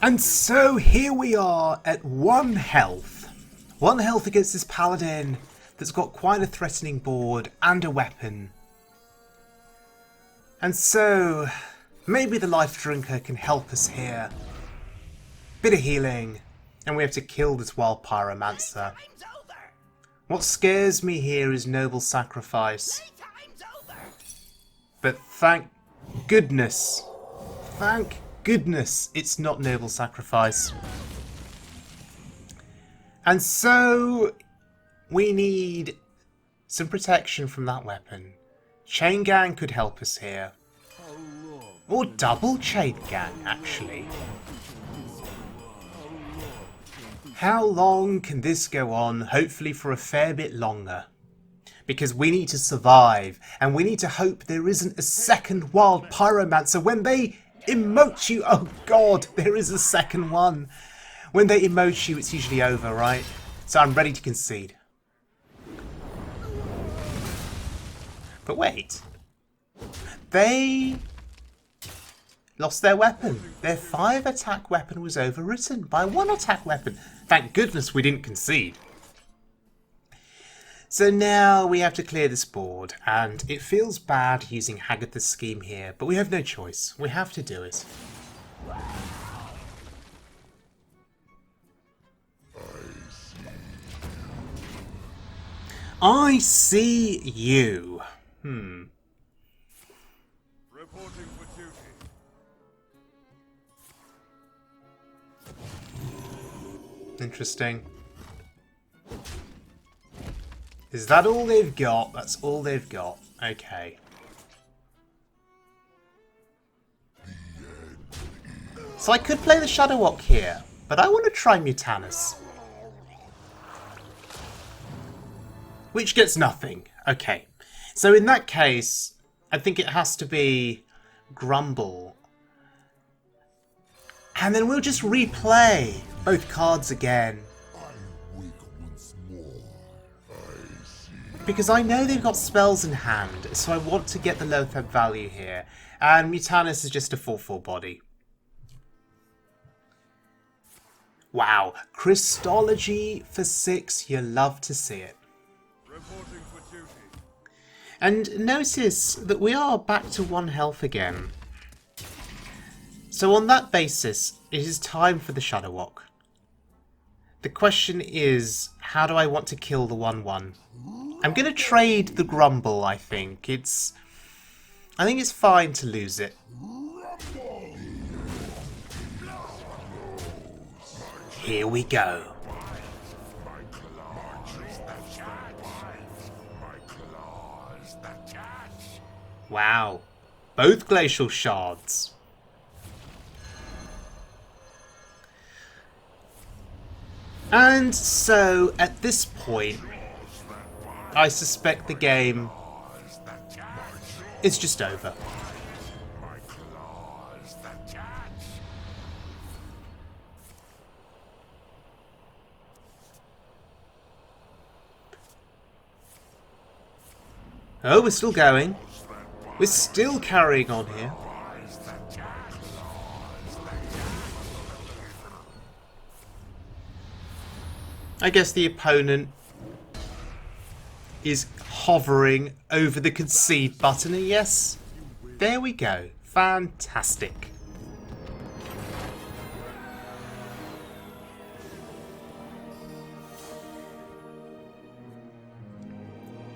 And so here we are at 1 health. 1 health against this paladin that's got quite a threatening board and a weapon. And so maybe the life drinker can help us here. Bit of healing, and we have to kill this wild pyromancer. What scares me here is noble sacrifice. But thank goodness it's not noble sacrifice. And so we need some protection from that weapon. Chain gang could help us here. Or double chain gang, actually. How long can this go on? Hopefully for a fair bit longer. Because we need to survive, and we need to hope there isn't a second wild pyromancer when they emote you. Oh god, there is a second one. When they emote you, it's usually over, right? So I'm ready to concede. But wait. They lost their weapon. Their 5 attack weapon was overwritten by 1 attack weapon. Thank goodness we didn't concede. So now we have to clear this board, and it feels bad using Hagatha's scheme here, but we have no choice. We have to do it. I see you. Reporting for duty. Interesting. Is that all they've got? That's all they've got. Okay. So I could play the Shudderwock here, but I want to try Mutanus. Which gets nothing. Okay. So in that case, I think it has to be Grumble. And then we'll just replay both cards again. Because I know they've got spells in hand, so I want to get the low-threat value here. And Mutanus is just a 4/4 body. Wow, Christology for 6, you love to see it. Reporting for duty. And notice that we are back to 1 health again. So on that basis, it is time for the Shudderwock. The question is, how do I want to kill the 1/1? I'm going to trade the Grumble, I think. I think it's fine to lose it. Here we go. Wow. Both glacial shards. And so, at this point, I suspect the game is just over. Oh, we're still going. We're still carrying on here. I guess the opponent is hovering over the concede button, and yes, there we go. Fantastic.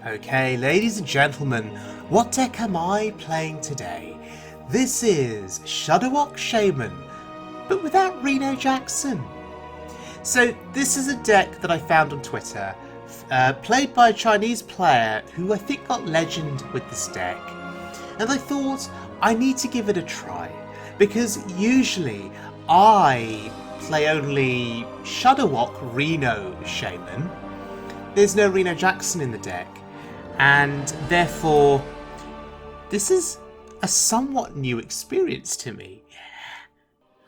Okay, ladies and gentlemen, what deck am I playing today? This is Shudderwock Shaman, but without Reno Jackson. So this is a deck that I found on Twitter, played by a Chinese player who I think got legend with this deck. And I thought, I need to give it a try, because usually I play only Shudderwock Reno Shaman. There's no Reno Jackson in the deck, and therefore this is a somewhat new experience to me.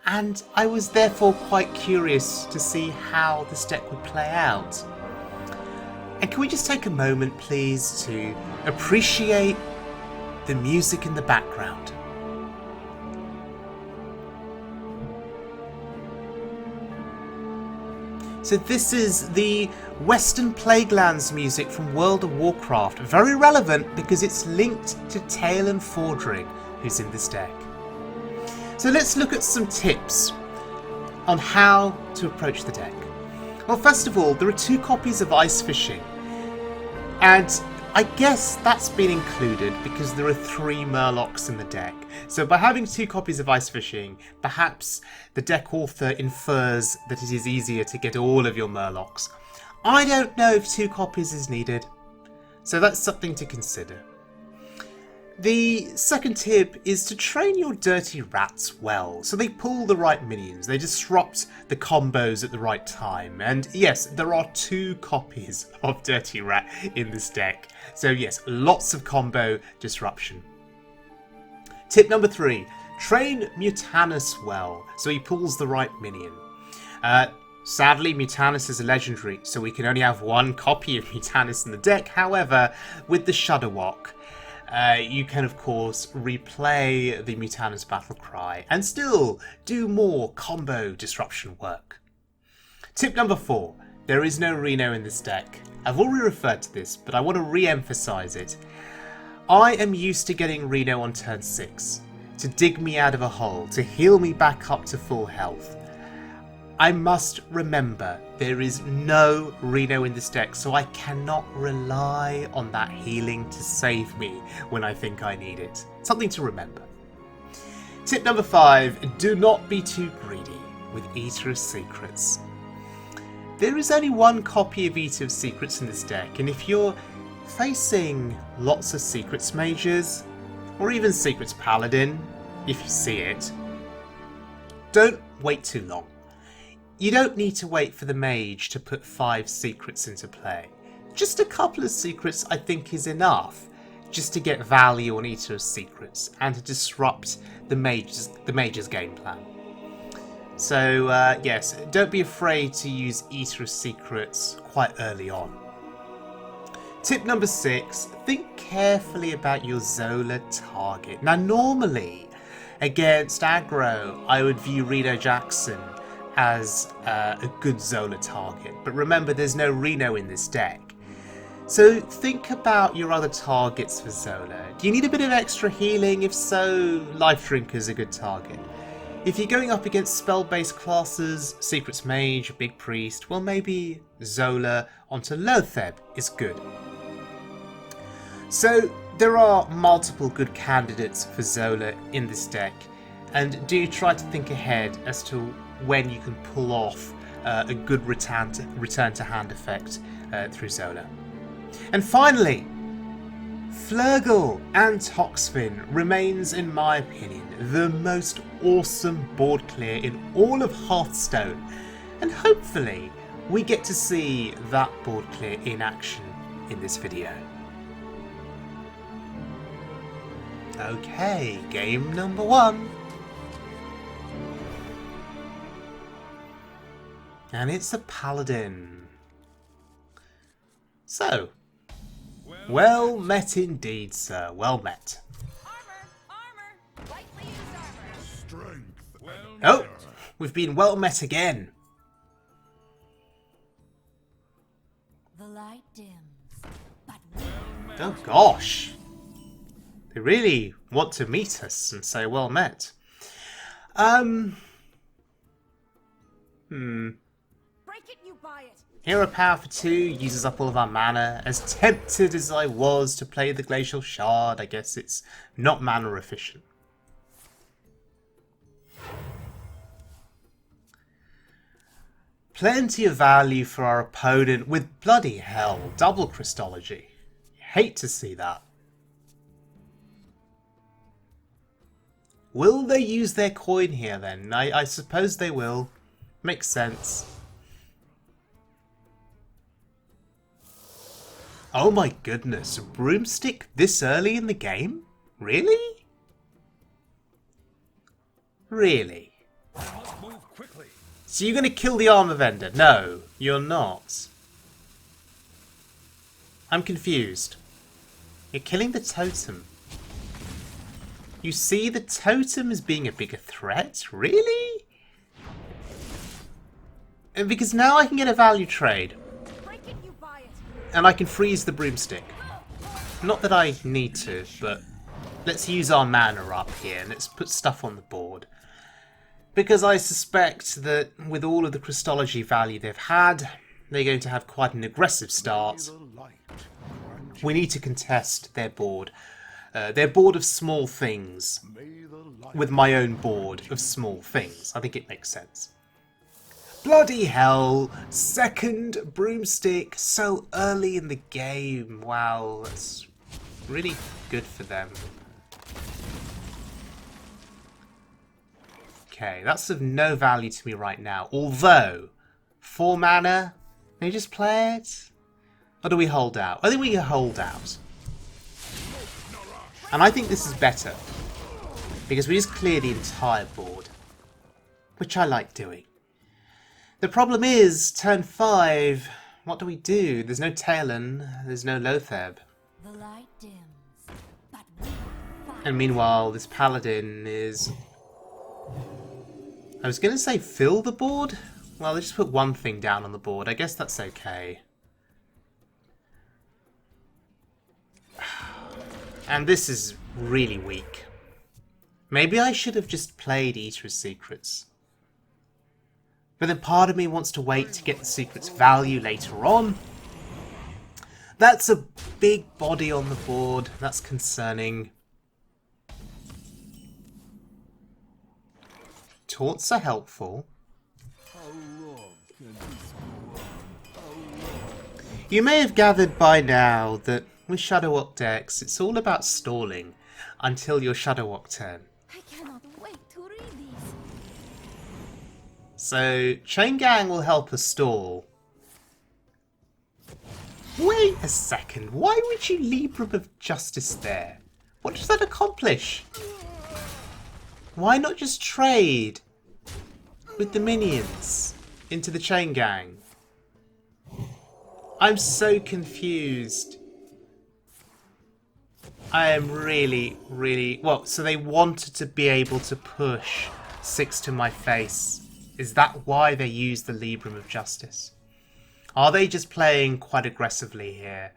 And I was therefore quite curious to see how this deck would play out. And can we just take a moment, please, to appreciate the music in the background? So this is the Western Plaguelands music from World of Warcraft. Very relevant because it's linked to Talon Fordring, who's in this deck. So let's look at some tips on how to approach the deck. Well, first of all, there are 2 copies of Ice Fishing. And I guess that's been included because there are 3 Murlocs in the deck. So by having 2 copies of Ice Fishing, perhaps the deck author infers that it is easier to get all of your Murlocs. I don't know if 2 copies is needed, so that's something to consider. The second tip is to train your dirty rats well, so they pull the right minions, they disrupt the combos at the right time, and yes, there are 2 copies of Dirty Rat in this deck, so yes, lots of combo disruption. Tip number 3, train Mutanus well, so he pulls the right minion. Sadly, Mutanus is a legendary, so we can only have 1 copy of Mutanus in the deck. However, with the Shudderwock, you can of course replay the Mutanus battle cry and still do more combo disruption work. Tip number 4, there is no Reno in this deck. I've already referred to this, but I want to re-emphasize it. I am used to getting Reno on turn 6 to dig me out of a hole, to heal me back up to full health. I must remember there is no Reno in this deck, so I cannot rely on that healing to save me when I think I need it. Something to remember. Tip number 5, do not be too greedy with Eater of Secrets. There is only 1 copy of Eater of Secrets in this deck, and if you're facing lots of Secrets Mages, or even Secrets Paladin, if you see it, don't wait too long. You don't need to wait for the mage to put 5 secrets into play. Just a couple of secrets I think is enough just to get value on Eater of Secrets and to disrupt the mage's game plan. So yes, don't be afraid to use Eater of Secrets quite early on. Tip number 6, think carefully about your Zola target. Now normally against aggro I would view Reno Jackson as a good Zola target, but remember there's no Reno in this deck. So think about your other targets for Zola. Do you need a bit of extra healing? If so, Life Drinker's a good target. If you're going up against spell-based classes, Secrets Mage, Big Priest, well maybe Zola onto Lotheb is good. So there are multiple good candidates for Zola in this deck, and do try to think ahead as to when you can pull off a good return to hand effect through Zola. And finally, Flurgle and Toxfin remains, in my opinion, the most awesome board clear in all of Hearthstone, and hopefully we get to see that board clear in action in this video. Okay, game number 1. And it's a Paladin. So, well met indeed, sir. Well met. Armor! Lightly used armor! Strength. Oh, we've been well met again. The light dims, but Oh gosh. They really want to meet us and say well met. break it, you buy it! Hero power for 2 uses up all of our mana. As tempted as I was to play the Glacial Shard, I guess it's not mana efficient. Plenty of value for our opponent with bloody hell, double Christology. Hate to see that. Will they use their coin here then? I suppose they will. Makes sense. Oh my goodness, a broomstick this early in the game? Really? Really? Move quickly. So you're going to kill the armor vendor? No, you're not. I'm confused. You're killing the totem. You see the totem as being a bigger threat? Really? And because now I can get a value trade. Break it, you buy it. And I can freeze the broomstick. Not that I need to, but let's use our mana up here. Let's put stuff on the board. Because I suspect that with all of the Christology value they've had, they're going to have quite an aggressive start. We need to contest their board. Their board of small things with my own board of small things. I think it makes sense. Bloody hell! Second broomstick so early in the game. Wow, that's really good for them. Okay, that's of no value to me right now. Although, 4 mana, can you just play it? Or do we hold out? I think we can hold out. And I think this is better. Because we just clear the entire board. Which I like doing. The problem is, turn 5, what do we do? There's no Talon, there's no Lotheb. The light dims, but we fight. And meanwhile, this Paladin is... I was going to say fill the board? Well, they just put one thing down on the board. I guess that's okay. And this is really weak. Maybe I should have just played Eater of Secrets. But then part of me wants to wait to get the Secrets value later on. That's a big body on the board. That's concerning. Taunts are helpful. You may have gathered by now that with Shudderwock decks, it's all about stalling until your Shudderwock turn. I cannot wait to read these. So, Chain Gang will help us stall. Wait a second, why would you Libram of Justice there? What does that accomplish? Why not just trade with the minions into the Chain Gang? I'm so confused. I am really... Well, so they wanted to be able to push 6 to my face. Is that why they used the Libram of Justice? Are they just playing quite aggressively here?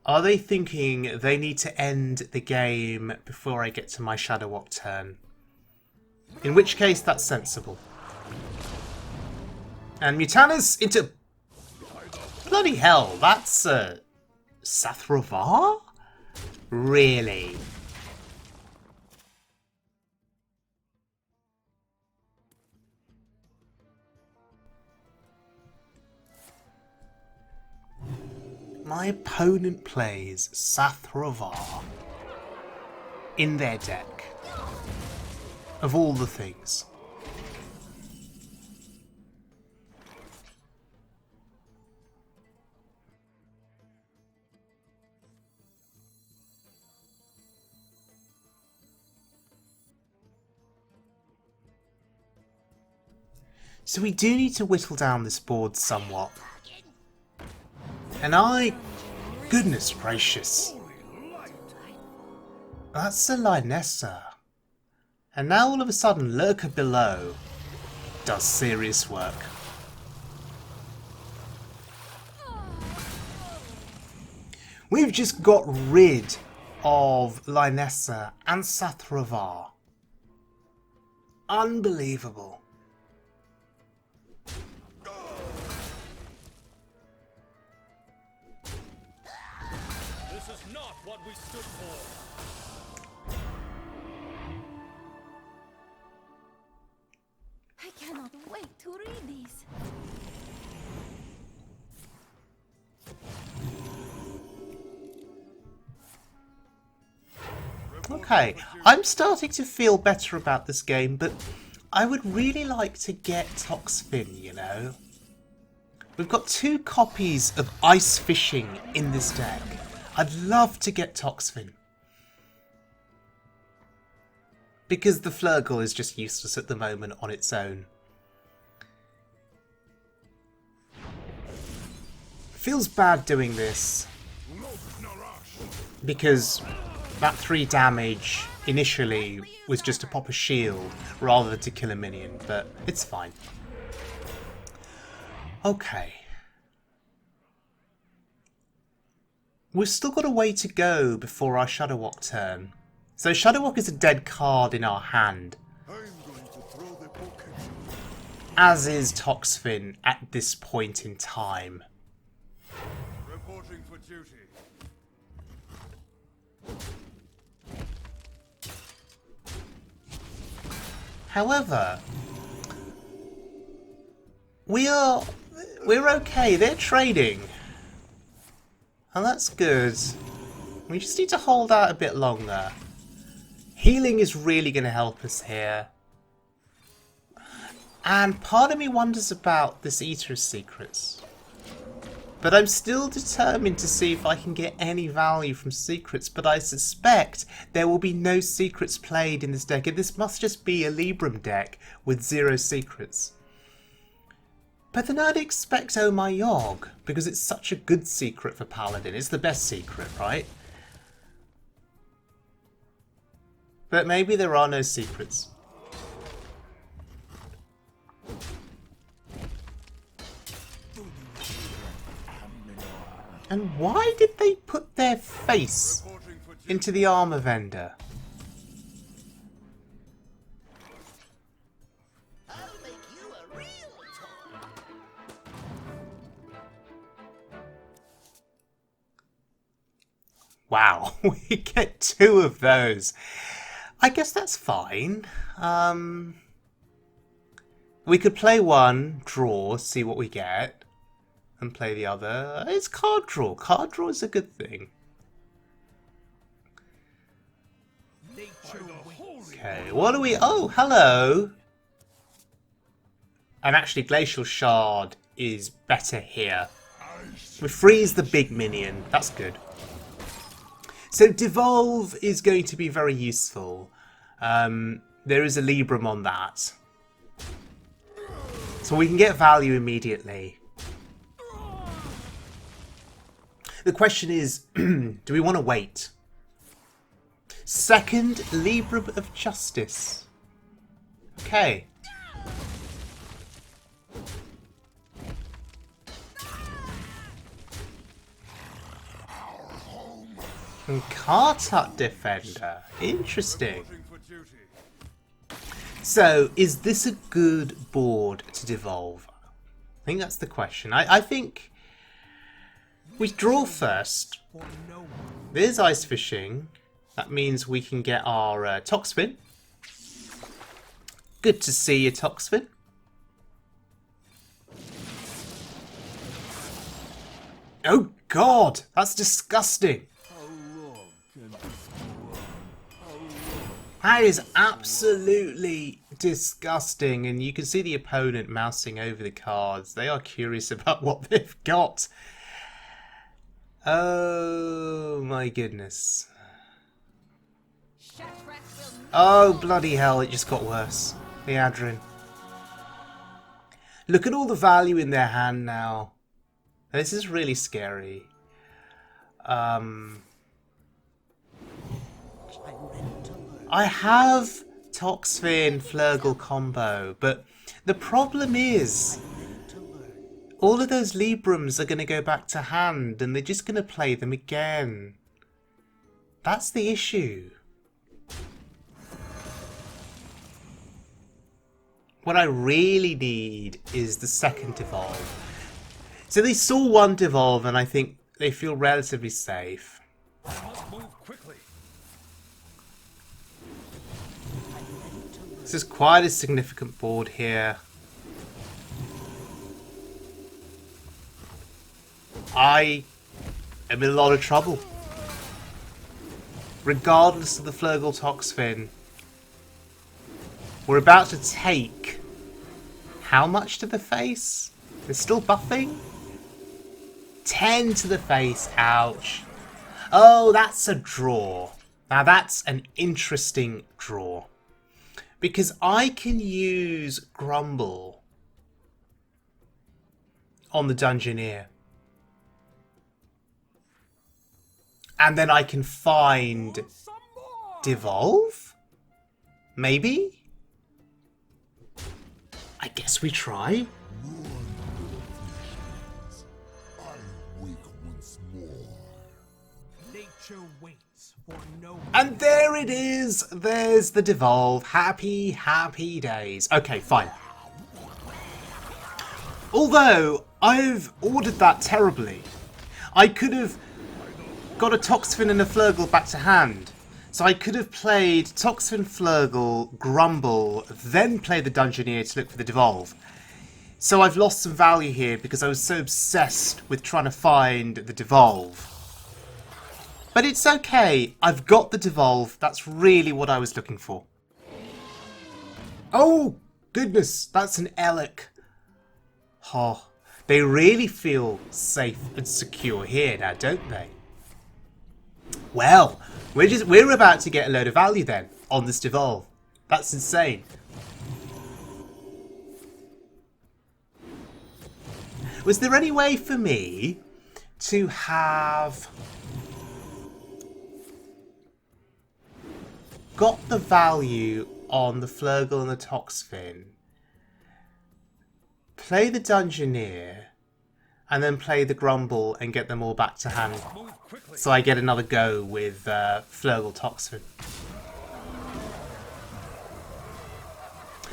Are they thinking they need to end the game before I get to my Shudderwock turn? In which case, that's sensible. And Mutanus into... Bloody hell, that's Sathravar? Really? My opponent plays Sathravar in their deck. Of all the things. So we do need to whittle down this board somewhat. And goodness gracious. That's a Lynessa. And now all of a sudden Lurker Below does serious work. We've just got rid of Lynessa and Sathravar. Unbelievable. This is not what we stood for. I cannot wait to read these. Okay, I'm starting to feel better about this game, but I would really like to get Toxfin, you know? We've got 2 copies of Ice Fishing in this deck. I'd love to get Toxfin. Because the Flurgle is just useless at the moment on its own. Feels bad doing this. Because that 3 damage initially was just to pop a shield rather than to kill a minion, but it's fine. Okay. We've still got a way to go before our Shudderwock turn. So Shudderwock is a dead card in our hand. As is Toxfin at this point in time. Reporting for duty. However, we're okay. They're trading. And that's good. We just need to hold out a bit longer. Healing is really going to help us here. And part of me wonders about this Eater of Secrets. But I'm still determined to see if I can get any value from secrets. But I suspect there will be no secrets played in this deck. And this must just be a Libram deck with 0 secrets. But then I'd expect Oh My Yogg, because it's such a good secret for Paladin. It's the best secret, right? But maybe there are no secrets. And why did they put their face into the armor vendor? Wow, we get 2 of those. I guess that's fine. We could play one, draw, see what we get, and play the other. It's card draw. Card draw is a good thing. Okay, what do we... Oh, hello! And actually, Glacial Shard is better here. We freeze the big minion. That's good. So Devolve is going to be very useful. There is a Libram on that. So we can get value immediately. The question is, do we want to wait? Second Libram of Justice. Okay. And Kartut Defender. Interesting. So, is this a good board to devolve? I think that's the question. I think we draw first. There's Ice Fishing. That means we can get our Toxfin. Good to see you, Toxfin. Oh God, that's disgusting. That is absolutely disgusting, and you can see the opponent mousing over the cards. They are curious about what they've got. Oh my goodness. Oh bloody hell, it just got worse. The Adrin. Look at all the value in their hand now. This is really scary. I have Toxfin Flurgle combo, but the problem is all of those Librams are going to go back to hand and they're just going to play them again. That's the issue. What I really need is the second Devolve. So they saw one Devolve and I think they feel relatively safe. This is quite a significant board here. I am in a lot of trouble. Regardless of the Flurgle Toxfin. We're about to take... How much to the face? They're still buffing? 10 to the face. Ouch. Oh, that's a draw. Now that's an interesting draw. Because I can use Grumble on the Dungeoneer. And then I can find Devolve? Maybe? I guess we try. Nature waits for no And there it is! There's the devolve. Happy, happy days. Okay, fine. Although, I've ordered that terribly. I could have got a Toxfin and a Flurgle back to hand. So I could have played Toxfin, Flurgle, Grumble, then play the Dungeoneer to look for the devolve. So I've lost some value here because I was so obsessed with trying to find the devolve. But it's okay. I've got the devolve. That's really what I was looking for. Oh, goodness. That's an Elec. Oh, they really feel safe and secure here now, don't they? Well, we're about to get a load of value then on this devolve. That's insane. Was there any way for me to have got the value on the Flurgle and the Toxfin, play the Dungeoneer, and then play the Grumble and get them all back to hand, so I get another go with Flurgle Toxfin?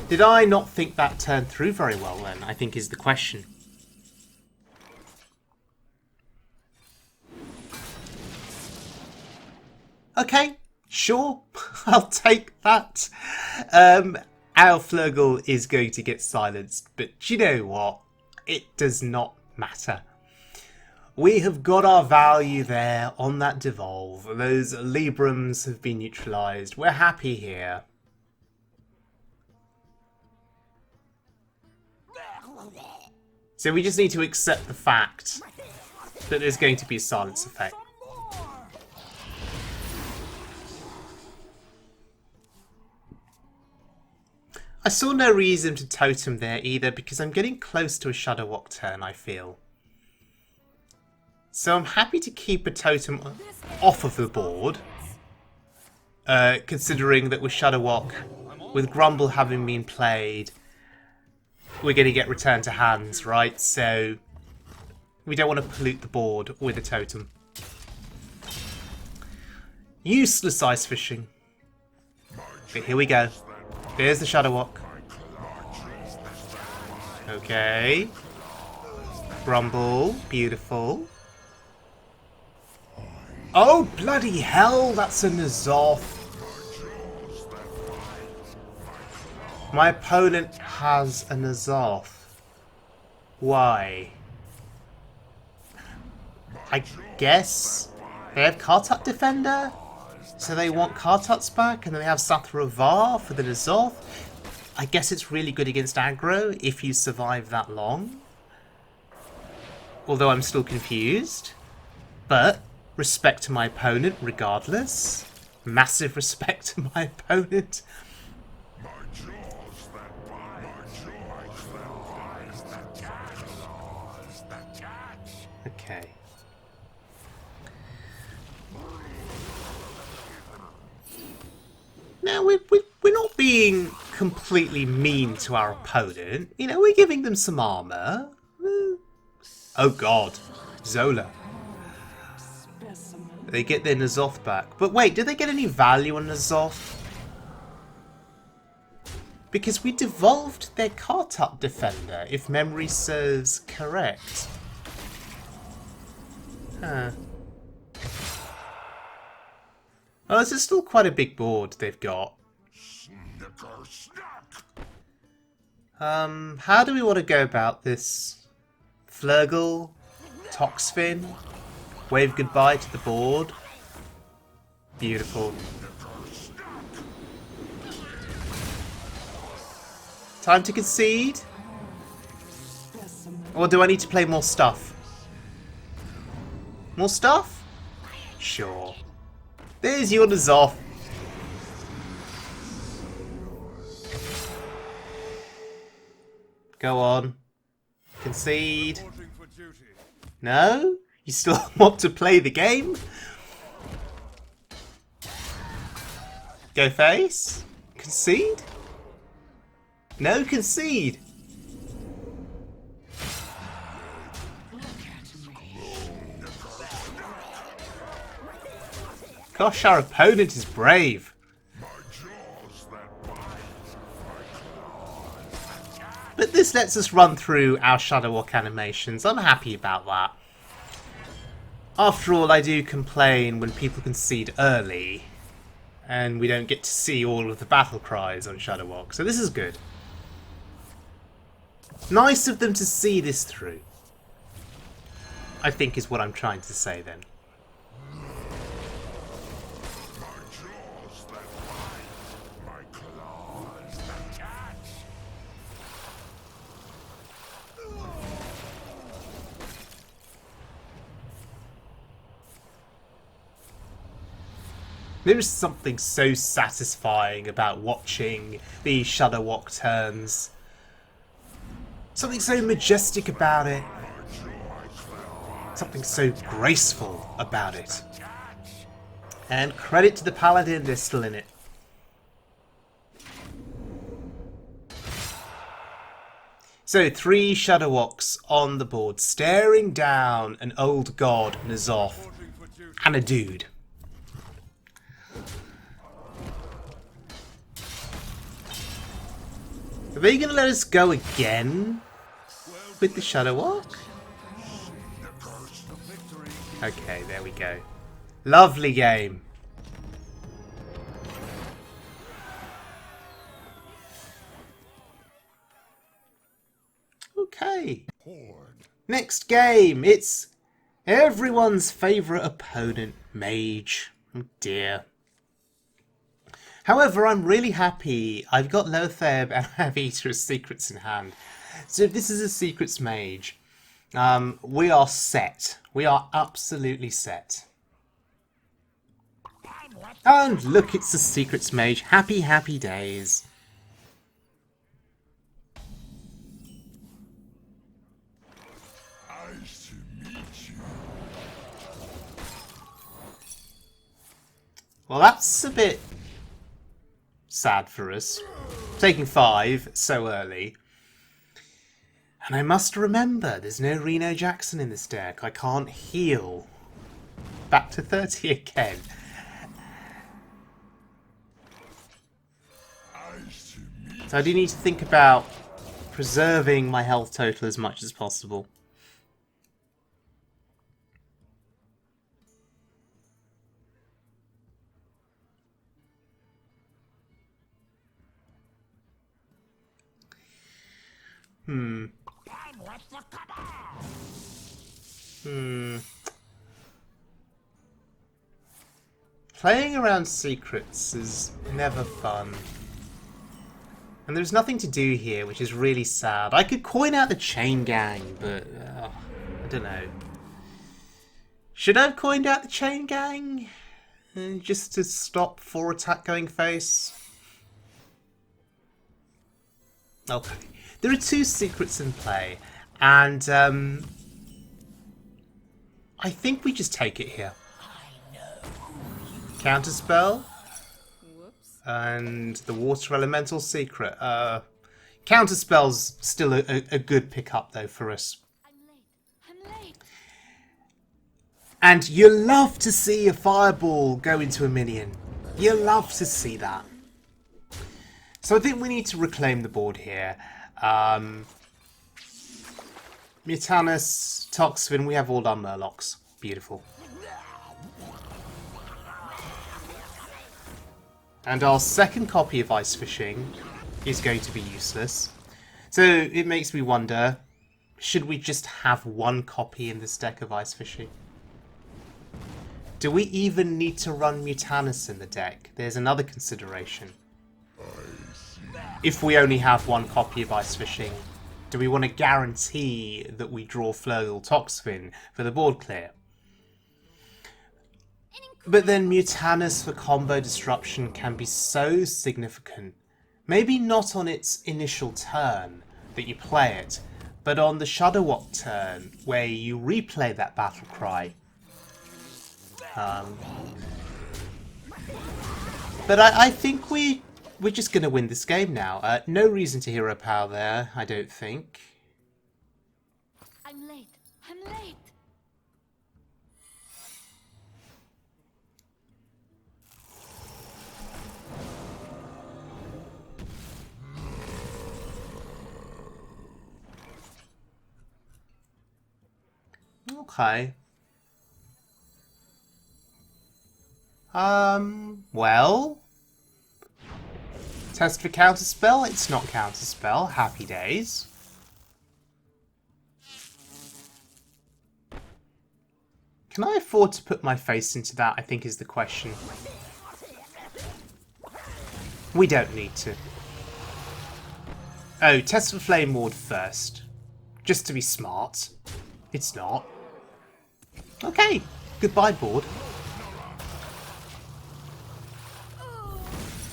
Did I not think that turned through very well then, I think is the question. Okay, sure, I'll take that. Our Flurgle is going to get silenced, but you know what? It does not matter. We have got our value there on that devolve. Those Librams have been neutralised. We're happy here. So we just need to accept the fact that there's going to be a silence effect. I saw no reason to totem there either because I'm getting close to a Shudderwock turn, I feel. So I'm happy to keep a totem off of the board, considering that with Shudderwock, with Grumble having been played, we're going to get returned to hands, right? So we don't want to pollute the board with a totem. Useless ice fishing. But here we go. There's the Shudderwock. Okay. Grumble. Beautiful. Oh, bloody hell! That's a N'Zoth. My opponent has a N'Zoth. Why? I guess they have Kartut Defender? So they want Kartuts back, and then they have Sathravar for the N'Zoth. I guess it's really good against aggro if you survive that long. Although I'm still confused. But respect to my opponent regardless. Massive respect to my opponent. Okay. Now, we're not being completely mean to our opponent. You know, we're giving them some armor. Oh god. Zola. They get their N'Zoth back. But wait, did they get any value on N'Zoth? Because we devolved their Kartut Defender, if memory serves correct. Huh. Oh, this is still quite a big board they've got. How do we want to go about this? Flurgle? Toxfin? Wave goodbye to the board? Beautiful. Time to concede? Or do I need to play more stuff? More stuff? Sure. There's your N'Zoth. Go on. Concede. No? You still want to play the game? Go face? Concede? No, concede. Gosh, our opponent is brave. But this lets us run through our Shudderwock animations. I'm happy about that. After all, I do complain when people concede early and we don't get to see all of the battle cries on Shudderwock. So this is good. Nice of them to see this through, I think is what I'm trying to say then. There is something so satisfying about watching these Shudderwock turns. Something so majestic about it. Something so graceful about it. And credit to the Paladin, they're still in it. So 3 Shudderwocks on the board, staring down an old god, N'Zoth, and a dude. Are they going to let us go again with the Shudderwock? Okay, there we go. Lovely game. Okay. Next game. It's everyone's favourite opponent, Mage. Oh dear. However, I'm really happy. I've got Lotheb and I have Eater as secrets in hand. So if this is a Secrets Mage, we are set. We are absolutely set. And look, it's the Secrets Mage. Happy, happy days. Nice to meet you. Well, that's a bit sad for us. Taking 5 so early. And I must remember, there's no Reno Jackson in this deck. I can't heal. Back to 30 again. So I do need to think about preserving my health total as much as possible. Playing around secrets is never fun. And there's nothing to do here, which is really sad. I could coin out the Chain Gang, but I don't know. Should I have coined out the Chain Gang? Just to stop 4 attack going face? Okay. There are 2 secrets in play, and I think we just take it here. Counterspell. And the Water Elemental secret. Counterspell's still a good pickup, though, for us. I'm late. And you love to see a fireball go into a minion. You love to see that. So I think we need to reclaim the board here. Mutanus, Toxvin, we have all our Murlocs. Beautiful. And our second copy of Ice Fishing is going to be useless. So it makes me wonder, should we just have 1 copy in this deck of Ice Fishing? Do we even need to run Mutanus in the deck? There's another consideration. If we only have 1 copy of Ice Fishing, do we want to guarantee that we draw Flurgle Toxvin for the board clear? But then Mutanus for combo disruption can be so significant. Maybe not on its initial turn that you play it, but on the Shudderwock turn where you replay that battle cry. But I think we're just going to win this game now. No reason to hero power there, I don't think. I'm late. I'm late. Okay. Well. Test for counterspell. It's not counterspell. Happy days. Can I afford to put my face into that, I think is the question. We don't need to. Oh, test for Flame Ward first. Just to be smart. It's not. Okay. Goodbye, board.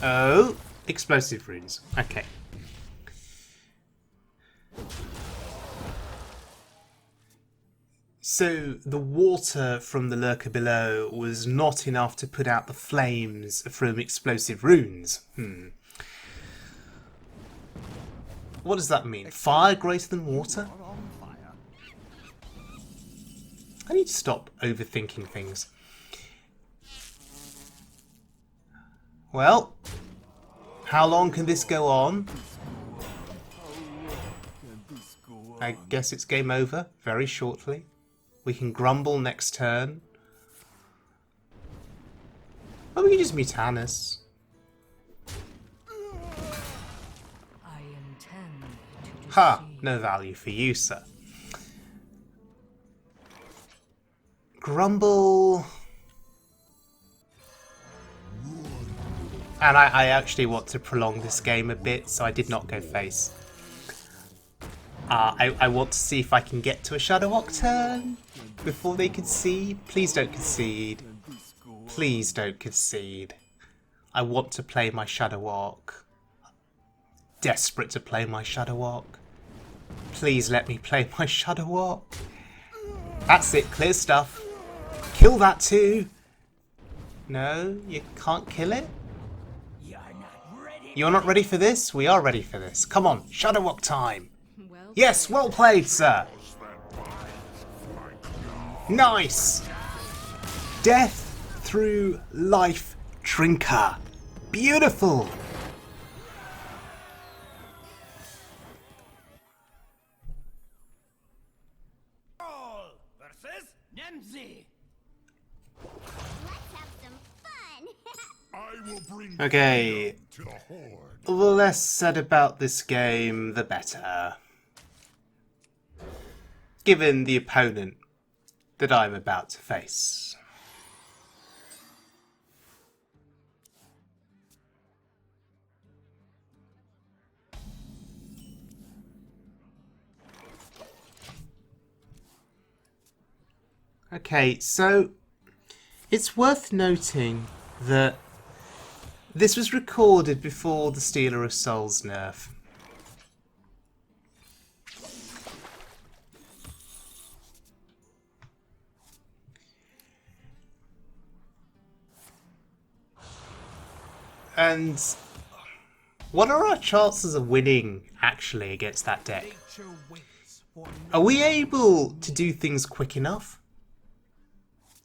Oh. Explosive runes. Okay. So the water from the lurker below was not enough to put out the flames from explosive runes. What does that mean? Fire greater than water? I need to stop overthinking things. Well, how long can this go on? I guess it's game over very shortly. We can grumble next turn. Or we can just Mutanus. I intend to Ha! No value for you, sir. Grumble. And I actually want to prolong this game a bit, so I did not go face. I want to see if I can get to a Shudderwock turn before they concede. Please don't concede. Please don't concede. I want to play my Shudderwock. Desperate to play my Shudderwock. Please let me play my Shudderwock. That's it, clear stuff. Kill that too. No, you can't kill it? You're not ready for this? We are ready for this. Come on, Shudderwock time. Well, Yes, well played, sir. Nice. Death through life drinker. Beautiful. Versus Nemzi. let's have some fun. I will bring Okay. to the horde. The less said about this game, the better. Given the opponent that I'm about to face. Okay, so it's worth noting that this was recorded before the Stealer of Souls nerf. And what are our chances of winning, actually, against that deck? Nature waits for Are we able to do things quick enough?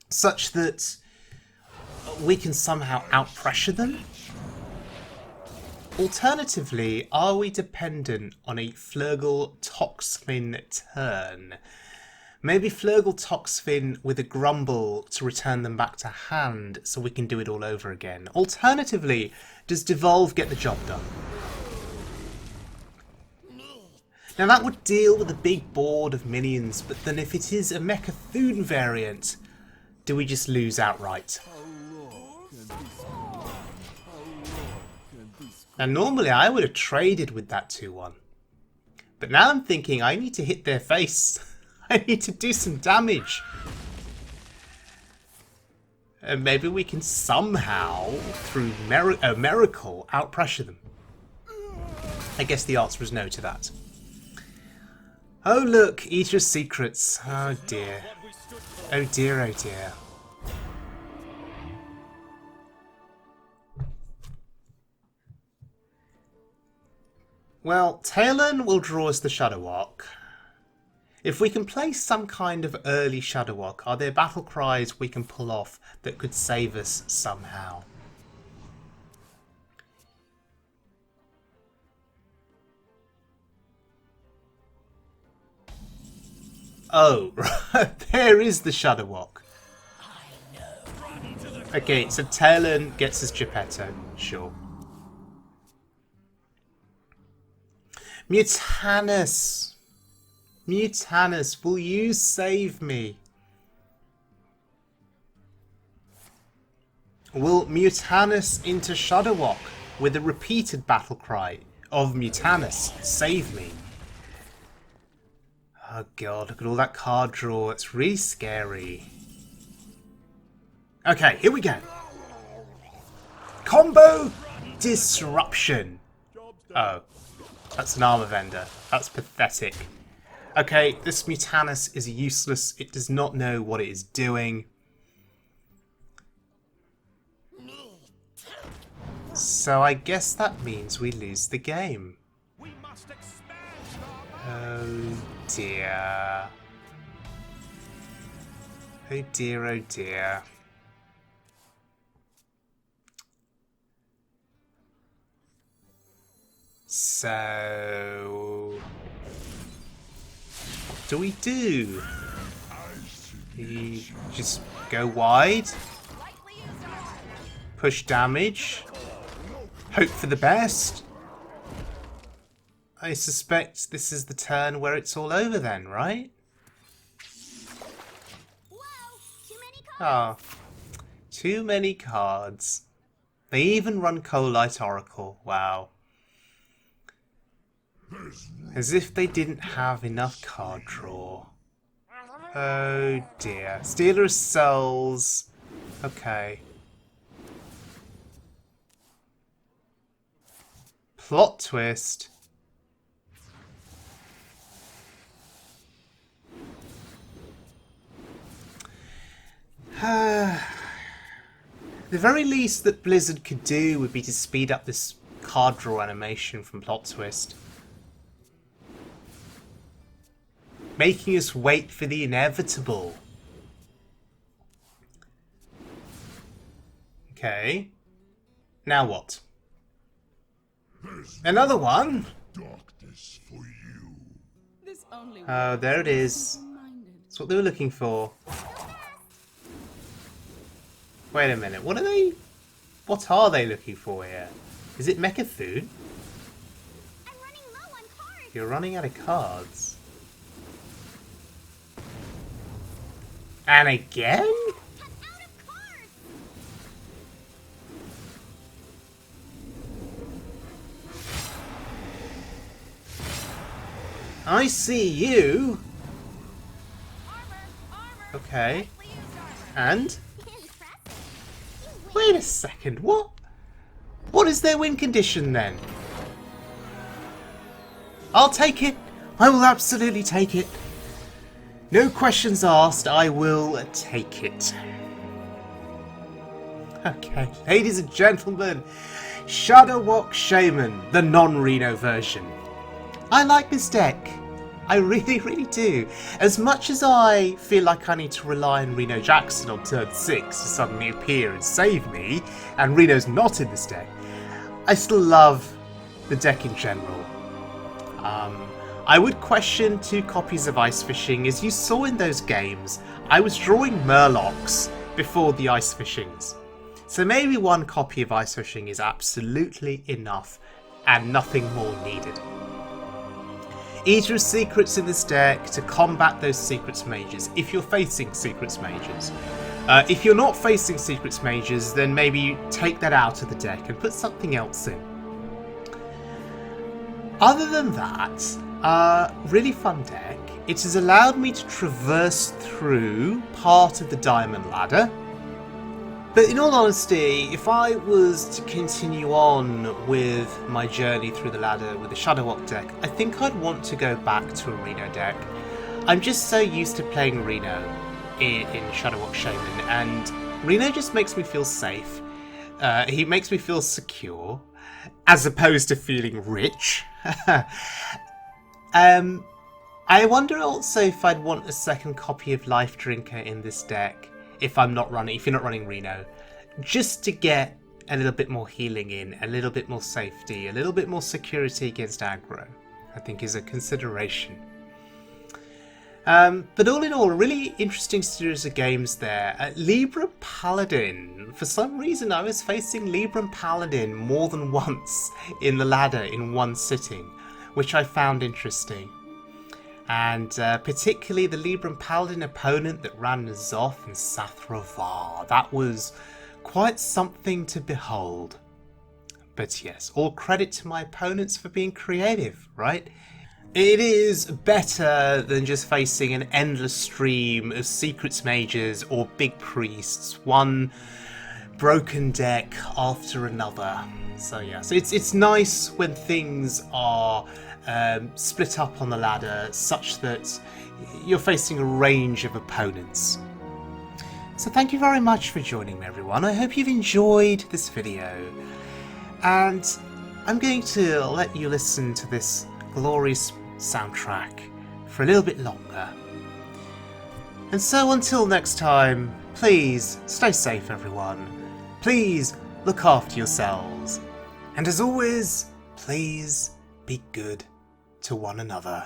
Such that we can somehow out-pressure them? Alternatively, are we dependent on a Flurgle Toxfin turn? Maybe Flurgle Toxfin with a Grumble to return them back to hand so we can do it all over again. Alternatively, does Devolve get the job done? Now that would deal with a big board of minions, but then if it is a Mechathune variant, do we just lose outright? Now normally I would have traded with that 2-1. But now I'm thinking I need to hit their face. I need to do some damage. And maybe we can somehow, through a miracle, out-pressure them. I guess the answer is no to that. Oh look, Eater of Secrets. Oh dear. Oh dear, oh dear. Well, Talon will draw us the Shudderwock. If we can play some kind of early Shudderwock, are there battle cries we can pull off that could save us somehow? Oh, there is the Shudderwock. Okay, so Talon gets his Geppetto, sure. Mutanus! Mutanus, will you save me? Will Mutanus into Shudderwock with a repeated battle cry of Mutanus save me? Oh god, look at all that card draw. It's really scary. Okay, here we go. Combo disruption. Oh, that's an armor vendor. That's pathetic. Okay, this Mutanus is useless. It does not know what it is doing. So I guess that means we lose the game. Oh dear. Oh dear, oh dear. So what do we do? We just go wide? Push damage? Hope for the best? I suspect this is the turn where it's all over then, right? Ah, too many cards. They even run Coalite Oracle. Wow. As if they didn't have enough card draw. Oh dear. Stealer of Souls. Okay. Plot twist. The very least that Blizzard could do would be to speed up this card draw animation from Plot Twist. Making us wait for the inevitable. Okay. Now what? Another one? Darkness for you. Oh, there it is. That's what they were looking for. Wait a minute, what are they looking for here? Is it Mechathune? You're running out of cards. And again? I see you. Okay. And? Wait a second, what? What is their win condition then? I'll take it. I will absolutely take it. No questions asked, I will take it. Okay, ladies and gentlemen, Shudderwock Shaman, the non-Reno version. I like this deck. I really, really do. As much as I feel like I need to rely on Reno Jackson on turn 6 to suddenly appear and save me, and Reno's not in this deck, I still love the deck in general. I would question 2 copies of Ice Fishing. As you saw in those games, I was drawing Murlocs before the Ice Fishings. So maybe 1 copy of Ice Fishing is absolutely enough and nothing more needed. Eater of Secrets in this deck to combat those Secrets Mages, if you're facing Secrets Mages. If you're not facing Secrets Mages, then maybe you take that out of the deck and put something else in. Other than that, really fun deck. It has allowed me to traverse through part of the Diamond Ladder. But in all honesty, if I was to continue on with my journey through the ladder with the Shudderwock deck, I think I'd want to go back to a Reno deck. I'm just so used to playing Reno in Shudderwock Shaman, and Reno just makes me feel safe. He makes me feel secure, as opposed to feeling rich. I wonder also if I'd want a second copy of Life Drinker in this deck. If you're not running Reno, just to get a little bit more healing in, a little bit more safety, a little bit more security against aggro, I think is a consideration. But all in all, a really interesting series of games there. Libra Paladin. For some reason, I was facing Libra Paladin more than once in the ladder in one sitting, which I found interesting. And particularly the Libra Paladin opponent that ran Zoth and Sathravar. That was quite something to behold. But yes, all credit to my opponents for being creative, right? It is better than just facing an endless stream of Secrets Mages or Big Priests, one broken deck after another. So yeah, so it's nice when things are split up on the ladder such that you're facing a range of opponents. So thank you very much for joining me, everyone. I hope you've enjoyed this video, and I'm going to let you listen to this glorious soundtrack for a little bit longer. And so until next time, please stay safe, everyone. Please look after yourselves. And as always, please be good to one another.